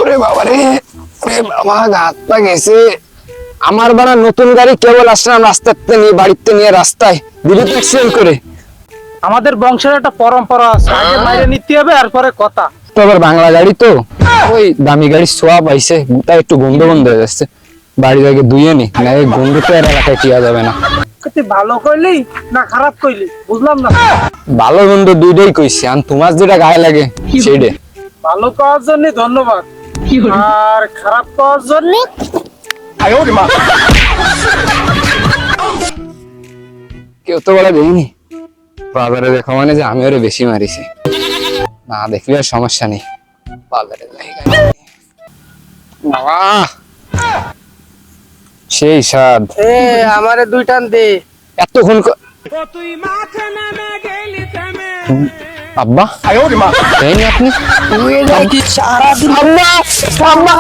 ওরে বাবা রে, ওরে বাবা, হাত পা গেছে। আমার বাড়া নতুন গাড়ি কেবল আসলাম রাস্তাতে নিয়ে, বাড়িতে নিয়ে রাস্তায় দিলি তো অ্যাক্সিডেন্ট করে। আমাদের বংশের একটা পরম্পরা আছে, আগে মাইরে নিতে হবে আর পরে কথা। তো আবার বাংলা গাড়ি তো, ওই দামি গাড়ি সোয়া পাইছে, তাই একটু গন্ধ গন্ধ হয়ে যাচ্ছে। বাড়ি থেকে ধুয়ে নি, না এই গন্ধ তো এর এলাকায় টিয়া যাবে না। তুই ভালো কইলি না খারাপ কইলি বুঝলাম না। ভালো গন্ধ দুইটাই কইছি, আর তোমার যেটা গায়ে লাগে সেইটা। ভালো করার জন্য ধন্যবাদ, আর খারাপ করার জন্য কেউ তো বলে দেয়নি, বাজারে দেখা মানে যে আমি ওরে বেশি মারিছি। না দেখলে আর সমস্যা নেই, বাজারে যাই। বাবা সেই স্বাদ। আমারে দুই টান দে। এতক্ষণ আব্বা দেয়নি আপনি? সারাদিন আব্বা, আব্বা